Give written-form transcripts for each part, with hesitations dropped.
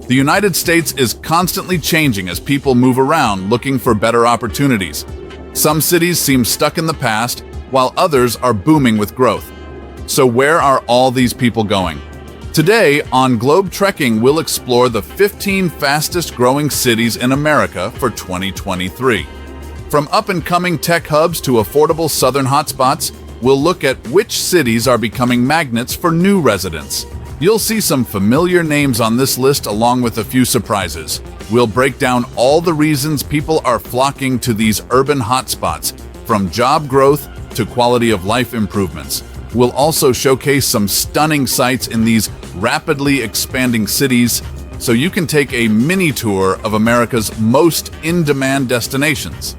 The United States is constantly changing as people move around looking for better opportunities. Some cities seem stuck in the past, while others are booming with growth. So where are all these people going? Today, on Globe Trekking, we'll explore the 15 fastest growing cities in America for 2023. From up-and-coming tech hubs to affordable southern hotspots, we'll look at which cities are becoming magnets for new residents. You'll see some familiar names on this list along with a few surprises. We'll break down all the reasons people are flocking to these urban hotspots, from job growth to quality of life improvements. We'll also showcase some stunning sights in these rapidly expanding cities, so you can take a mini tour of America's most in-demand destinations.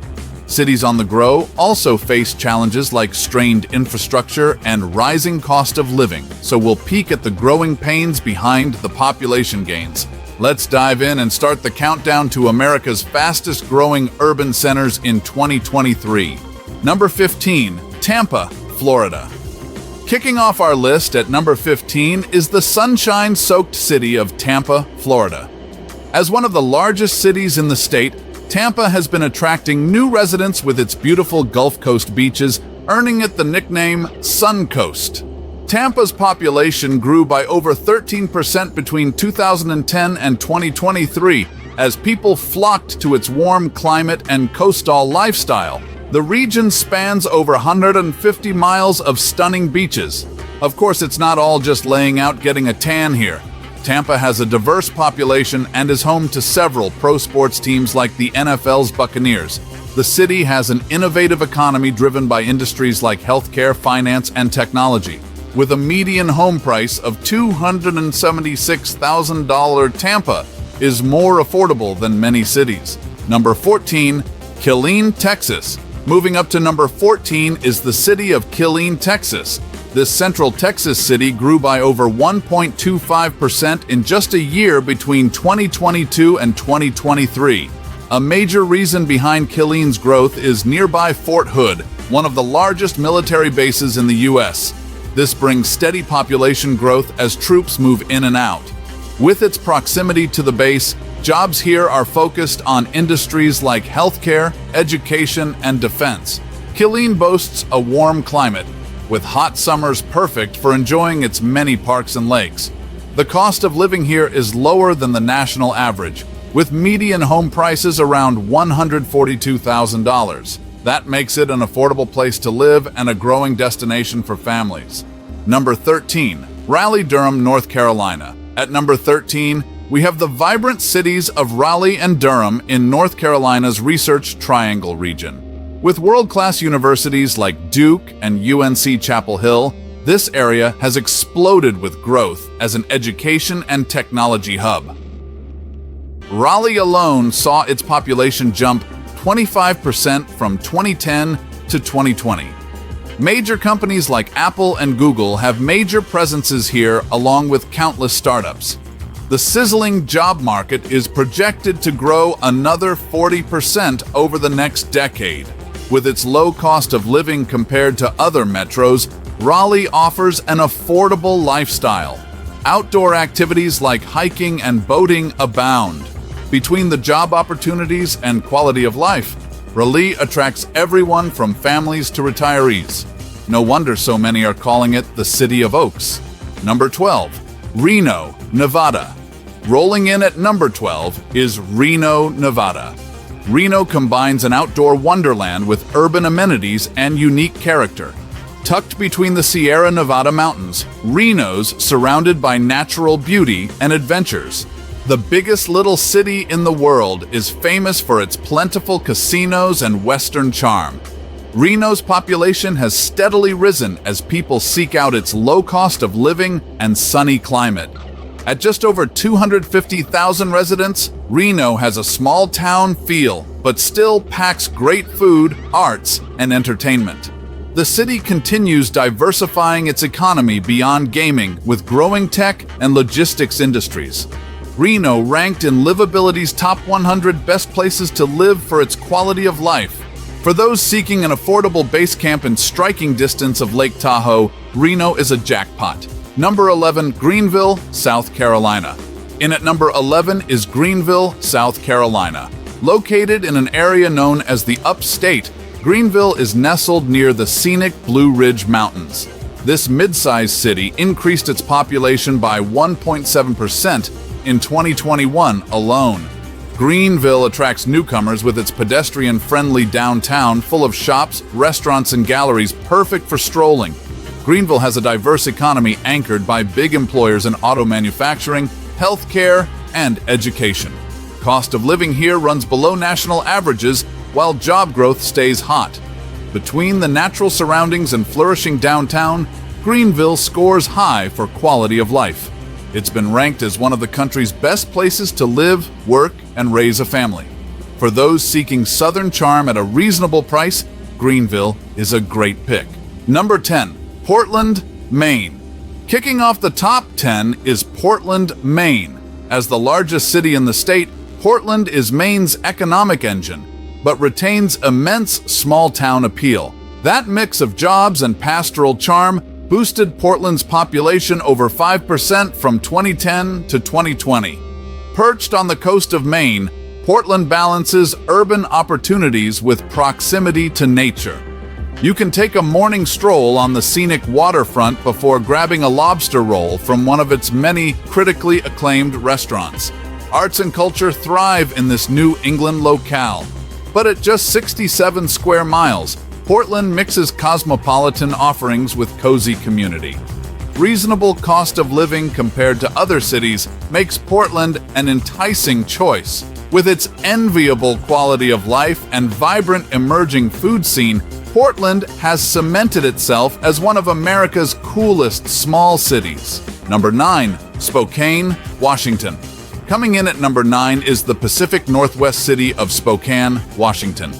Cities on the grow also face challenges like strained infrastructure and rising cost of living, so we'll peek at the growing pains behind the population gains. Let's dive in and start the countdown to America's fastest growing urban centers in 2023. Number 15, Tampa, Florida. Kicking off our list at number 15 is the sunshine-soaked city of Tampa, Florida. As one of the largest cities in the state, Tampa has been attracting new residents with its beautiful Gulf Coast beaches, earning it the nickname Sun Coast. Tampa's population grew by over 13% between 2010 and 2023 as people flocked to its warm climate and coastal lifestyle. The region spans over 150 miles of stunning beaches. Of course, it's not all just laying out getting a tan here. Tampa has a diverse population and is home to several pro sports teams like the NFL's Buccaneers. The city has an innovative economy driven by industries like healthcare, finance, and technology. With a median home price of $276,000, Tampa is more affordable than many cities. Number 14, Killeen, Texas. Moving up to number 14 is the city of Killeen, Texas. This central Texas city grew by over 1.25% in just a year between 2022 and 2023. A major reason behind Killeen's growth is nearby Fort Hood, one of the largest military bases in the U.S. This brings steady population growth as troops move in and out. With its proximity to the base, jobs here are focused on industries like healthcare, education, and defense. Killeen boasts a warm climate, with hot summers perfect for enjoying its many parks and lakes. The cost of living here is lower than the national average, with median home prices around $142,000. That makes it an affordable place to live and a growing destination for families. Number 13, Raleigh, Durham, North Carolina. At number 13, we have the vibrant cities of Raleigh and Durham in North Carolina's Research Triangle region. With world-class universities like Duke and UNC Chapel Hill, this area has exploded with growth as an education and technology hub. Raleigh alone saw its population jump 25% from 2010 to 2020. Major companies like Apple and Google have major presences here along with countless startups. The sizzling job market is projected to grow another 40% over the next decade. With its low cost of living compared to other metros, Raleigh offers an affordable lifestyle. Outdoor activities like hiking and boating abound. Between the job opportunities and quality of life, Raleigh attracts everyone from families to retirees. No wonder so many are calling it the City of Oaks. Number 12, Reno, Nevada. Rolling in at number 12 is Reno, Nevada. Reno combines an outdoor wonderland with urban amenities and unique character. Tucked between the Sierra Nevada mountains, Reno's surrounded by natural beauty and adventures. The biggest little city in the world is famous for its plentiful casinos and Western charm. Reno's population has steadily risen as people seek out its low cost of living and sunny climate. At just over 250,000 residents, Reno has a small town feel, but still packs great food, arts, and entertainment. The city continues diversifying its economy beyond gaming with growing tech and logistics industries. Reno ranked in Livability's top 100 best places to live for its quality of life. For those seeking an affordable base camp in striking distance of Lake Tahoe, Reno is a jackpot. Number 11, Greenville, South Carolina. In at number 11 is Greenville, South Carolina. Located in an area known as the Upstate, Greenville is nestled near the scenic Blue Ridge Mountains. This mid-sized city increased its population by 1.7% in 2021 alone. Greenville attracts newcomers with its pedestrian-friendly downtown full of shops, restaurants, and galleries perfect for strolling. Greenville has a diverse economy anchored by big employers in auto manufacturing, healthcare, and education. Cost of living here runs below national averages, while job growth stays hot. Between the natural surroundings and flourishing downtown, Greenville scores high for quality of life. It's been ranked as one of the country's best places to live, work, and raise a family. For those seeking southern charm at a reasonable price, Greenville is a great pick. Number 10, Portland, Maine. Kicking off the top 10 is Portland, Maine. As the largest city in the state, Portland is Maine's economic engine, but retains immense small-town appeal. That mix of jobs and pastoral charm boosted Portland's population over 5% from 2010 to 2020. Perched on the coast of Maine, Portland balances urban opportunities with proximity to nature. You can take a morning stroll on the scenic waterfront before grabbing a lobster roll from one of its many critically acclaimed restaurants. Arts and culture thrive in this New England locale. But at just 67 square miles, Portland mixes cosmopolitan offerings with cozy community. Reasonable cost of living compared to other cities makes Portland an enticing choice. With its enviable quality of life and vibrant emerging food scene, Portland has cemented itself as one of America's coolest small cities. Number 9, Spokane, Washington. Coming in at number 9 is the Pacific Northwest city of Spokane, Washington.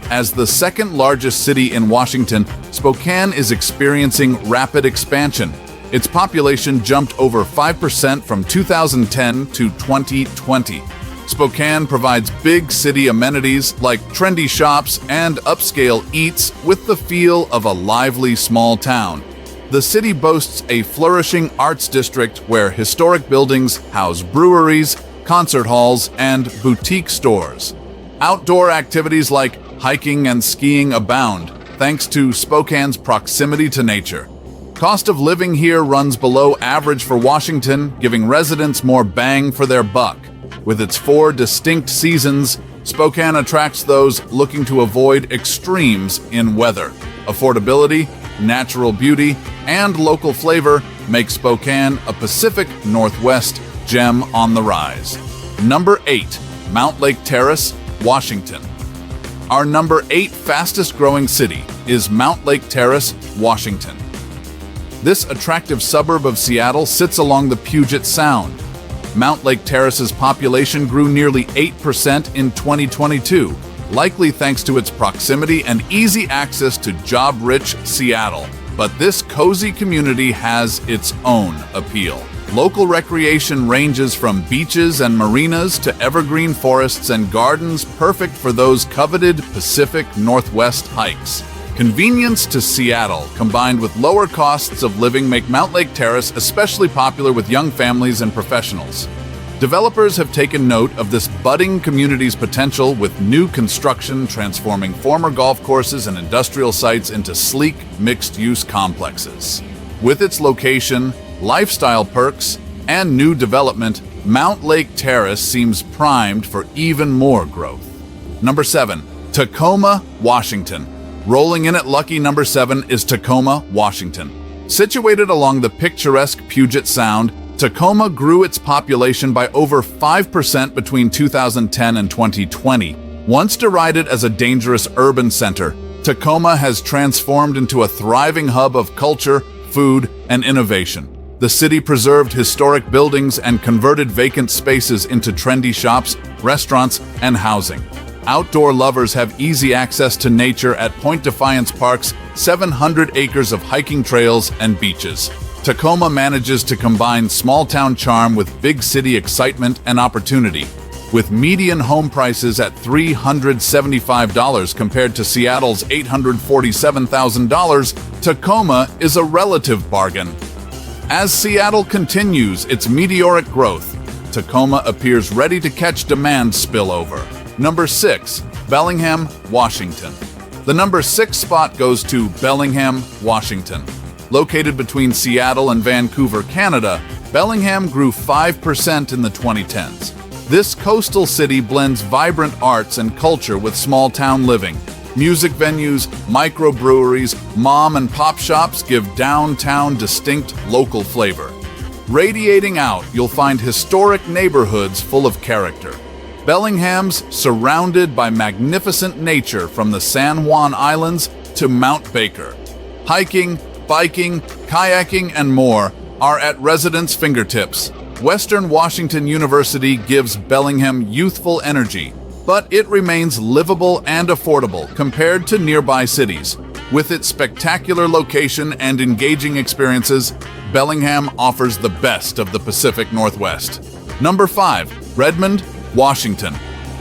As the second largest city in Washington, Spokane is experiencing rapid expansion. Its population jumped over 5% from 2010 to 2020. Spokane provides big city amenities like trendy shops and upscale eats with the feel of a lively small town. The city boasts a flourishing arts district where historic buildings house breweries, concert halls, and boutique stores. Outdoor activities like hiking and skiing abound, thanks to Spokane's proximity to nature. Cost of living here runs below average for Washington, giving residents more bang for their buck. With its 4 distinct seasons, Spokane attracts those looking to avoid extremes in weather. Affordability, natural beauty, and local flavor make Spokane a Pacific Northwest gem on the rise. Number 8, Mount Lake Terrace, Washington. Our number 8 fastest growing city is Mount Lake Terrace, Washington. This attractive suburb of Seattle sits along the Puget Sound. Mount Lake Terrace's population grew nearly 8% in 2022, likely thanks to its proximity and easy access to job-rich Seattle. But this cozy community has its own appeal. Local recreation ranges from beaches and marinas to evergreen forests and gardens, perfect for those coveted Pacific Northwest hikes. Convenience to Seattle, combined with lower costs of living, make Mount Lake Terrace especially popular with young families and professionals. Developers have taken note of this budding community's potential with new construction transforming former golf courses and industrial sites into sleek, mixed-use complexes. With its location, lifestyle perks, and new development, Mount Lake Terrace seems primed for even more growth. Number 7, Tacoma, Washington. Rolling in at lucky number 7 is Tacoma, Washington. Situated along the picturesque Puget Sound, Tacoma grew its population by over 5% between 2010 and 2020. Once derided as a dangerous urban center, Tacoma has transformed into a thriving hub of culture, food, and innovation. The city preserved historic buildings and converted vacant spaces into trendy shops, restaurants, and housing. Outdoor lovers have easy access to nature at Point Defiance Park's 700 acres of hiking trails and beaches. Tacoma manages to combine small-town charm with big city excitement and opportunity. With median home prices at $375 compared to Seattle's $847,000, Tacoma is a relative bargain. As Seattle continues its meteoric growth, Tacoma appears ready to catch demand spillover. Number 6. Bellingham, Washington. The number 6 spot goes to Bellingham, Washington. Located between Seattle and Vancouver, Canada, Bellingham grew 5% in the 2010s. This coastal city blends vibrant arts and culture with small-town living. Music venues, microbreweries, mom and pop shops give downtown distinct local flavor. Radiating out, you'll find historic neighborhoods full of character. Bellingham's surrounded by magnificent nature from the San Juan Islands to Mount Baker. Hiking, biking, kayaking, and more are at residents' fingertips. Western Washington University gives Bellingham youthful energy, but it remains livable and affordable compared to nearby cities. With its spectacular location and engaging experiences, Bellingham offers the best of the Pacific Northwest. Number 5. Redmond, Washington.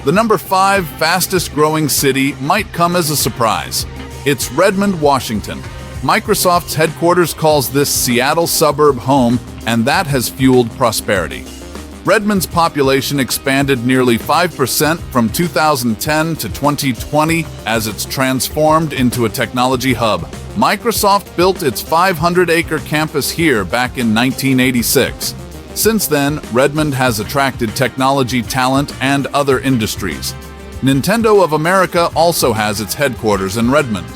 The number 5 fastest growing city might come as a surprise. It's Redmond, Washington. Microsoft's headquarters calls this Seattle suburb home, and that has fueled prosperity. Redmond's population expanded nearly 5% from 2010 to 2020 as it's transformed into a technology hub. Microsoft built its 500-acre campus here back in 1986. Since then, Redmond has attracted technology talent and other industries. Nintendo of America also has its headquarters in Redmond.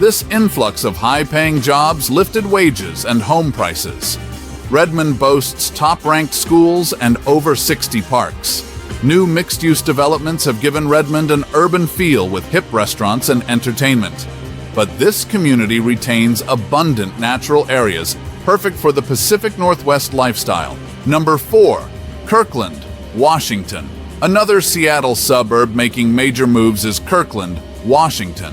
This influx of high-paying jobs lifted wages and home prices. Redmond boasts top-ranked schools and over 60 parks. New mixed-use developments have given Redmond an urban feel with hip restaurants and entertainment. But this community retains abundant natural areas, perfect for the Pacific Northwest lifestyle. Number 4. Kirkland, Washington. Another Seattle suburb making major moves is Kirkland, Washington.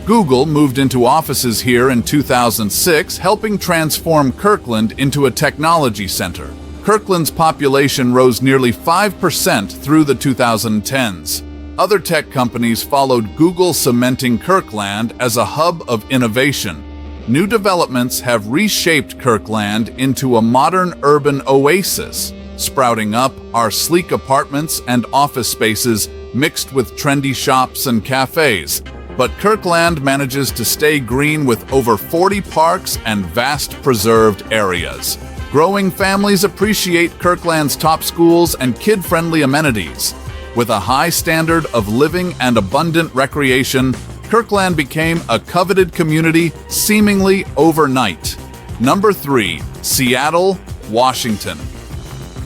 Google moved into offices here in 2006, helping transform Kirkland into a technology center. Kirkland's population rose nearly 5% through the 2010s. Other tech companies followed Google, cementing Kirkland as a hub of innovation. New developments have reshaped Kirkland into a modern urban oasis. Sprouting up are sleek apartments and office spaces mixed with trendy shops and cafes. But Kirkland manages to stay green with over 40 parks and vast preserved areas. Growing families appreciate Kirkland's top schools and kid-friendly amenities. With a high standard of living and abundant recreation, Kirkland became a coveted community seemingly overnight. Number 3. Seattle, Washington.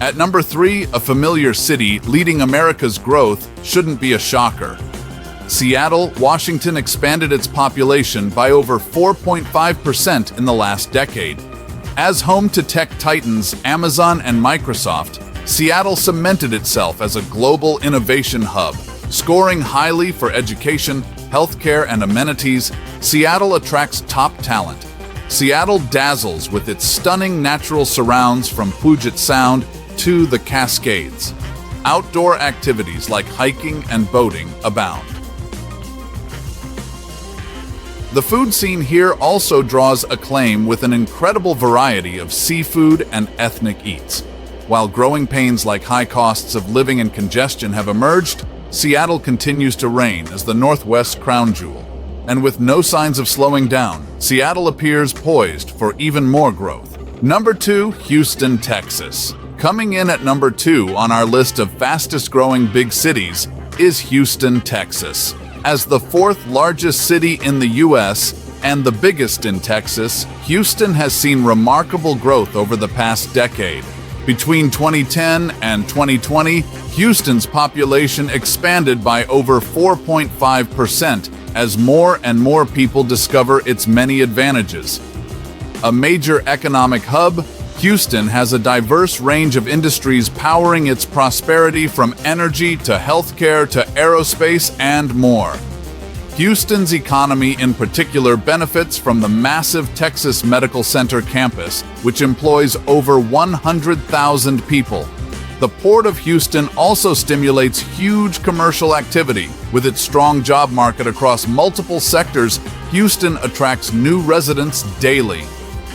At number 3, a familiar city leading America's growth shouldn't be a shocker. Seattle, Washington expanded its population by over 4.5% in the last decade. As home to tech titans Amazon and Microsoft, Seattle cemented itself as a global innovation hub. Scoring highly for education, healthcare, and amenities, Seattle attracts top talent. Seattle dazzles with its stunning natural surrounds from Puget Sound to the Cascades. Outdoor activities like hiking and boating abound. The food scene here also draws acclaim with an incredible variety of seafood and ethnic eats. While growing pains like high costs of living and congestion have emerged, Seattle continues to reign as the Northwest's crown jewel. And with no signs of slowing down, Seattle appears poised for even more growth. Number 2, Houston, Texas. Coming in at number 2 on our list of fastest growing big cities is Houston, Texas. As the 4th largest city in the U.S. and the biggest in Texas, Houston has seen remarkable growth over the past decade. Between 2010 and 2020, Houston's population expanded by over 4.5% as more and more people discover its many advantages. A major economic hub, Houston has a diverse range of industries powering its prosperity, from energy to healthcare to aerospace and more. Houston's economy in particular benefits from the massive Texas Medical Center campus, which employs over 100,000 people. The Port of Houston also stimulates huge commercial activity. With its strong job market across multiple sectors, Houston attracts new residents daily.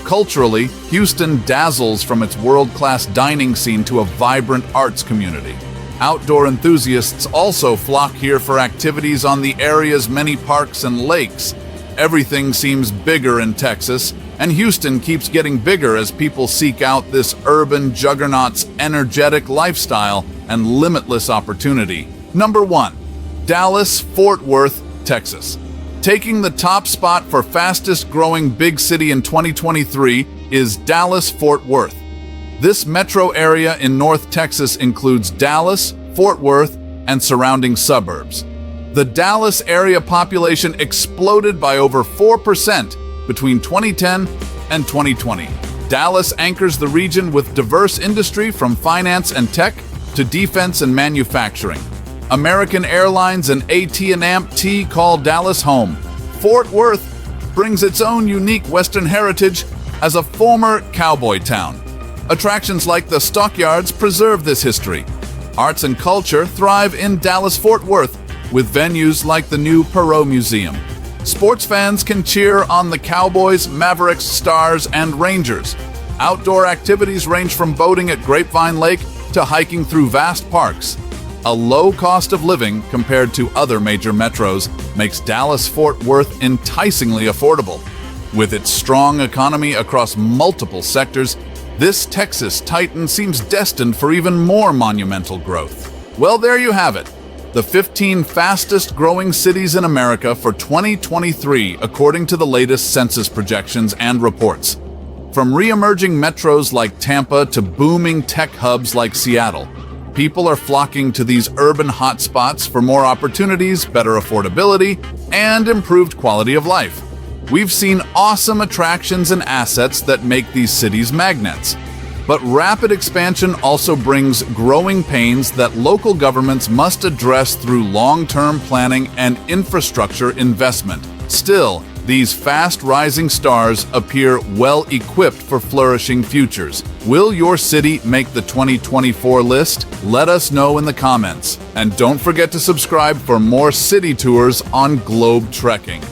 Culturally, Houston dazzles from its world-class dining scene to a vibrant arts community. Outdoor enthusiasts also flock here for activities on the area's many parks and lakes. Everything seems bigger in Texas, and Houston keeps getting bigger as people seek out this urban juggernaut's energetic lifestyle and limitless opportunity. Number 1. Dallas-Fort Worth, Texas. Taking the top spot for fastest-growing big city in 2023 is Dallas-Fort Worth. This metro area in North Texas includes Dallas, Fort Worth, and surrounding suburbs. The Dallas area population exploded by over 4% between 2010 and 2020. Dallas anchors the region with diverse industry from finance and tech to defense and manufacturing. American Airlines and AT&T call Dallas home. Fort Worth brings its own unique Western heritage as a former cowboy town. Attractions like the stockyards preserve this history. Arts and culture thrive in Dallas-Fort Worth with venues like the new Perot Museum. Sports fans can cheer on the Cowboys, Mavericks, Stars, and Rangers. Outdoor activities range from boating at Grapevine Lake to hiking through vast parks. A low cost of living compared to other major metros makes Dallas-Fort Worth enticingly affordable. With its strong economy across multiple sectors, this Texas titan seems destined for even more monumental growth. Well, there you have it. The 15 fastest growing cities in America for 2023, according to the latest census projections and reports. From re-emerging metros like Tampa to booming tech hubs like Seattle, people are flocking to these urban hotspots for more opportunities, better affordability, and improved quality of life. We've seen awesome attractions and assets that make these cities magnets. But rapid expansion also brings growing pains that local governments must address through long-term planning and infrastructure investment. Still, these fast-rising stars appear well-equipped for flourishing futures. Will your city make the 2024 list? Let us know in the comments. And don't forget to subscribe for more city tours on Globe Trekking.